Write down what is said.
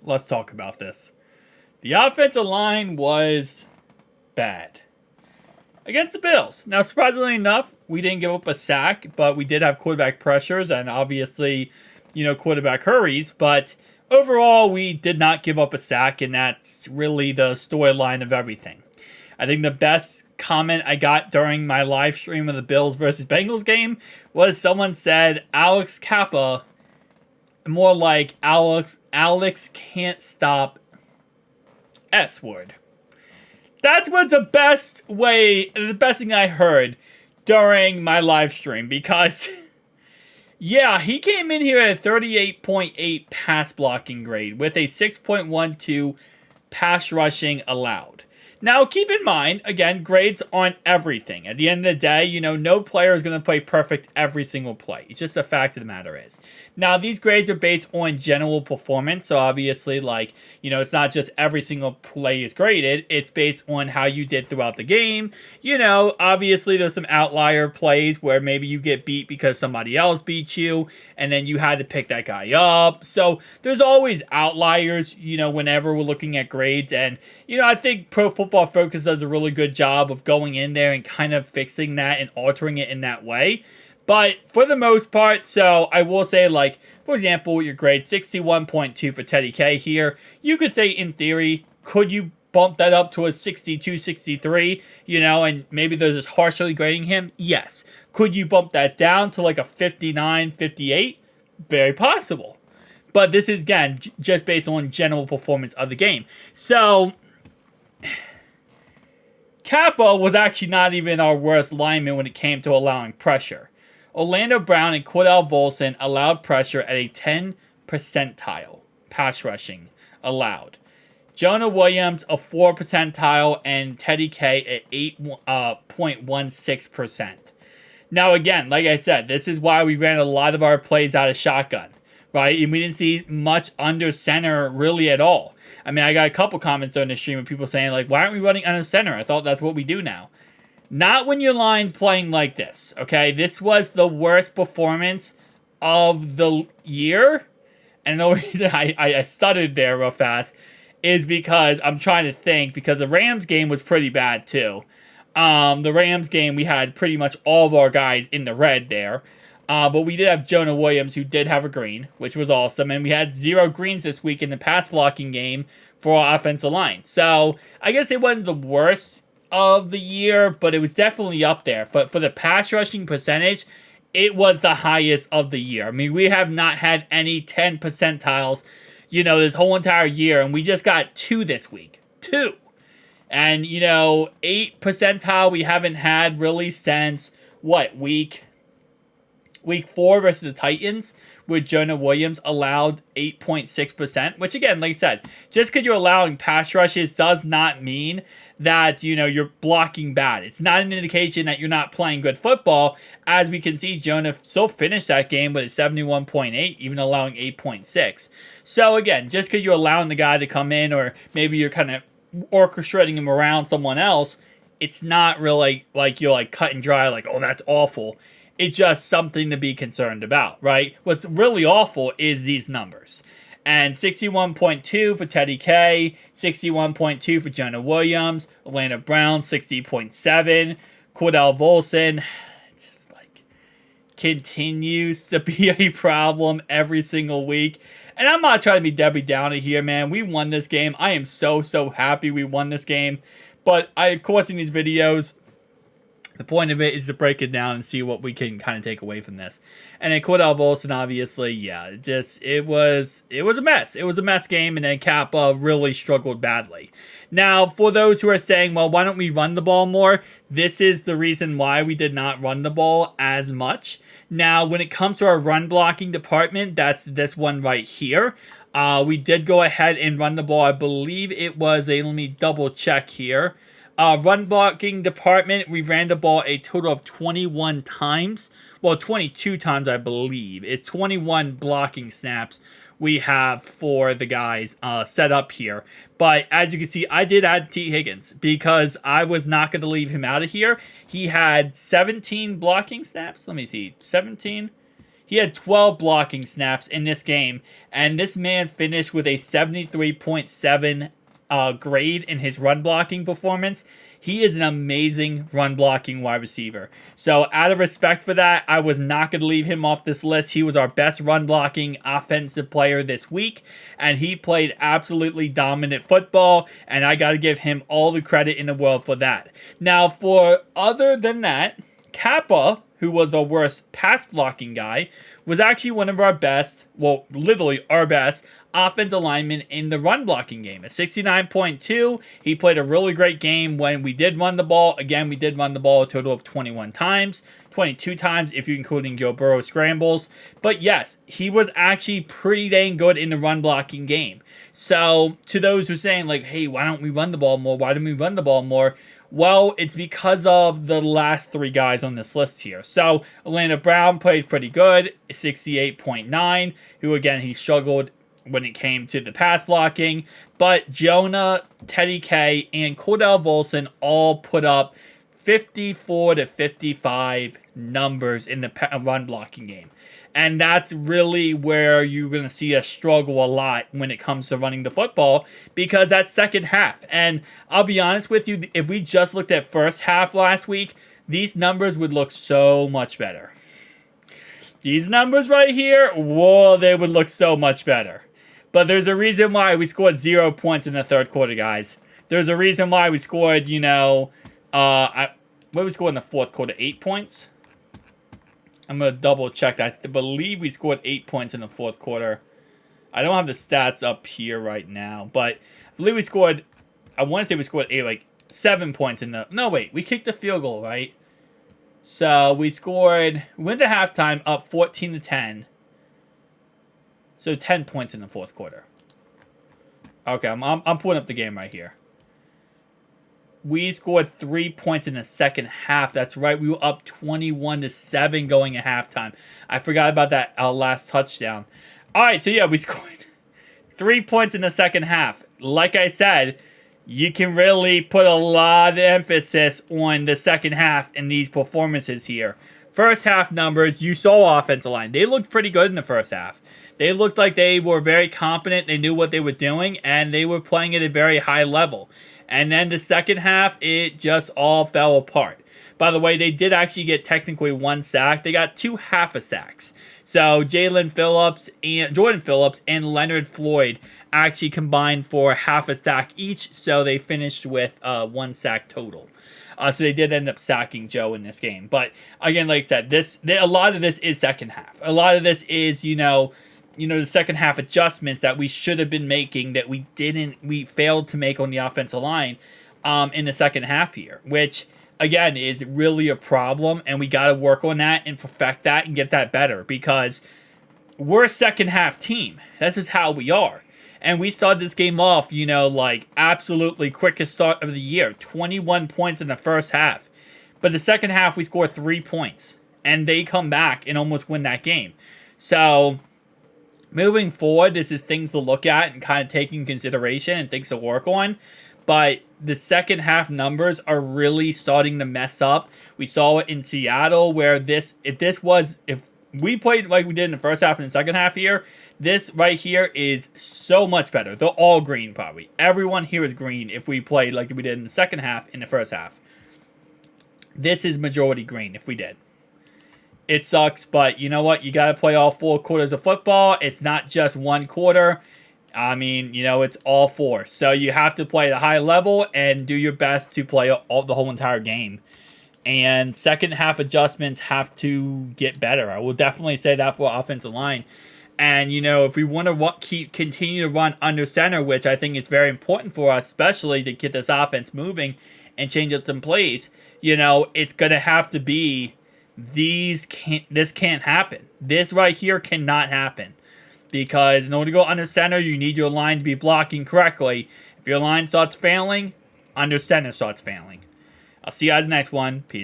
let's talk about this. The offensive line was bad against the Bills. Now, surprisingly enough, we didn't give up a sack, but we did have quarterback pressures and obviously, quarterback hurries. But overall, we did not give up a sack, and that's really the storyline of everything. I think the best comment I got during my live stream of the Bills versus Bengals game was someone said Alex Kappa, more like Alex can't stop S word. That's what's the best thing I heard during my live stream, because yeah, he came in here at a 38.8 pass blocking grade with a 6.12 pass rushing allowed. Now, keep in mind, again, grades aren't everything. At the end of the day, no player is going to play perfect every single play. It's just a fact of the matter is. Now, these grades are based on general performance. So, obviously, it's not just every single play is graded. It's based on how you did throughout the game. Obviously, there's some outlier plays where maybe you get beat because somebody else beat you, and then you had to pick that guy up. So, there's always outliers, whenever we're looking at grades. And, I think Pro Football Focus does a really good job of going in there and kind of fixing that and altering it in that way. But for the most part, so I will say, for example, your grade 61.2 for Teddy K here, you could say in theory, could you bump that up to a 62, 63, and maybe they're just harshly grading him? Yes. Could you bump that down to like a 59, 58? Very possible. But this is, again, just based on general performance of the game. So Kappa was actually not even our worst lineman when it came to allowing pressure. Orlando Brown and Cordell Volson allowed pressure at a 10 percentile pass rushing allowed. Jonah Williams a 4 percentile and Teddy K at 8.16%. Now again, like I said, this is why we ran a lot of our plays out of shotgun, right? And we didn't see much under center really at all. I mean, I got a couple comments on the stream of people saying, why aren't we running under center? I thought that's what we do now. Not when your line's playing like this, okay? This was the worst performance of the year. And the reason I stuttered there real fast is because I'm trying to think, because the Rams game was pretty bad too. The Rams game, we had pretty much all of our guys in the red there. But we did have Jonah Williams, who did have a green, which was awesome. And we had 0 greens this week in the pass blocking game for our offensive line. So I guess it wasn't the worst of the year, but it was definitely up there. But for the pass rushing percentage, it was the highest of the year. I mean, we have not had any 10 percentiles, this whole entire year. And we just got 2 this week. 2. And, 8 percentile we haven't had really since, week 4 versus the Titans, where Jonah Williams allowed 8.6%, which again, like I said, just because you're allowing pass rushes does not mean that, you're blocking bad. It's not an indication that you're not playing good football. As we can see, Jonah still finished that game with a 71.8, even allowing 8.6. So again, just because you're allowing the guy to come in, or maybe you're kind of orchestrating him around someone else, it's not really like you're cut and dry, oh, that's awful. It's just something to be concerned about, right? What's really awful is these numbers. And 61.2 for Teddy K, 61.2 for Jonah Williams, Orlando Brown, 60.7, Cordell Volson, just continues to be a problem every single week. And I'm not trying to be Debbie Downer here, man. We won this game. I am so happy we won this game. But of course, in these videos, the point of it is to break it down and see what we can kind of take away from this. And then Cordell Volson, obviously, yeah, it was a mess. It was a mess game, and then Kappa really struggled badly. Now, for those who are saying, well, why don't we run the ball more? This is the reason why we did not run the ball as much. Now, when it comes to our run blocking department, that's this one right here. We did go ahead and run the ball. I believe it was let me double check here. Run blocking department, we ran the ball a total of 21 times. Well, 22 times, I believe. It's 21 blocking snaps we have for the guys set up here. But as you can see, I did add T. Higgins because I was not going to leave him out of here. He had 17 blocking snaps. Let me see. 17. He had 12 blocking snaps in this game, and this man finished with a 73.7 grade in his run blocking performance. He is an amazing run blocking wide receiver. So out of respect for that, I was not going to leave him off this list. He was our best run blocking offensive player this week, and he played absolutely dominant football, and I got to give him all the credit in the world for that. Now, for other than that, Kappa, who was the worst pass blocking guy, was actually one of our best, well, literally our best offensive lineman in the run blocking game. At 69.2, he played a really great game when we did run the ball. Again, we did run the ball a total of 21 times, 22 times if you're including Joe Burrow scrambles. But yes, he was actually pretty dang good in the run blocking game. So to those who are saying like, hey, why don't we run the ball more? Why don't we run the ball more? Well, it's because of the last three guys on this list here. So, Orlando Brown played pretty good, 68.9, who again, he struggled when it came to the pass blocking. But Jonah, Teddy K, and Cordell Volson all put up 54 to 55 numbers in the run blocking game. And that's really where you're going to see us struggle a lot when it comes to running the football, because that second half. And I'll be honest with you, if we just looked at first half last week, these numbers would look so much better. These numbers right here, whoa, they would look so much better. But there's a reason why we scored 0 points in the third quarter, guys. There's a reason why we scored, what we scored in the fourth quarter? 8 points? I'm going to double check that. I believe we scored 8 points in the fourth quarter. I don't have the stats up here right now, but I believe we scored, I want to say we scored 7 points in the, no wait, we kicked a field goal, right? So we went to halftime up 14 to 10. So 10 points in the fourth quarter. Okay, I'm pulling up the game right here. We scored 3 points in the second half. That's right. We were up 21 to 7 going at halftime. I forgot about that last touchdown. All right, so yeah, we scored 3 points in the second half. Like I said, you can really put a lot of emphasis on the second half in these performances here. First half numbers, you saw offensive line. They looked pretty good in the first half. They looked like they were very competent. They knew what they were doing, and they were playing at a very high level. And then the second half, it just all fell apart. By the way, they did actually get technically 1 sack. They got 2 half a sacks. So Jordan Phillips and Leonard Floyd actually combined for half a sack each. So they finished with 1 sack total. So they did end up sacking Joe in this game. But again, like I said, a lot of this is second half. A lot of this is, the second half adjustments that we should have been making that we failed to make on the offensive line in the second half here, which again is really a problem, and we got to work on that and perfect that and get that better, because we're a second half team. This is how we are. And we started this game off, like absolutely quickest start of the year, 21 points in the first half. But the second half we scored 3 points, and they come back and almost win that game. So moving forward, this is things to look at and kind of take in consideration and things to work on. But the second half numbers are really starting to mess up. We saw it in Seattle, where if we played like we did in the first half and the second half here, this right here is so much better. They're all green probably. Everyone here is green if we played like we did in the second half in the first half. This is majority green if we did. It sucks, but you know what? You got to play all 4 quarters of football. It's not just 1 quarter. I mean, it's all 4. So you have to play at a high level and do your best to play the whole entire game. And second half adjustments have to get better. I will definitely say that for offensive line. And, if we want to continue to run under center, which I think is very important for us, especially to get this offense moving and change up some plays, it's going to have to be this can't happen. This right here cannot happen. Because in order to go under center, you need your line to be blocking correctly. If your line starts failing, under center starts failing. I'll see you guys in the next one. Peace.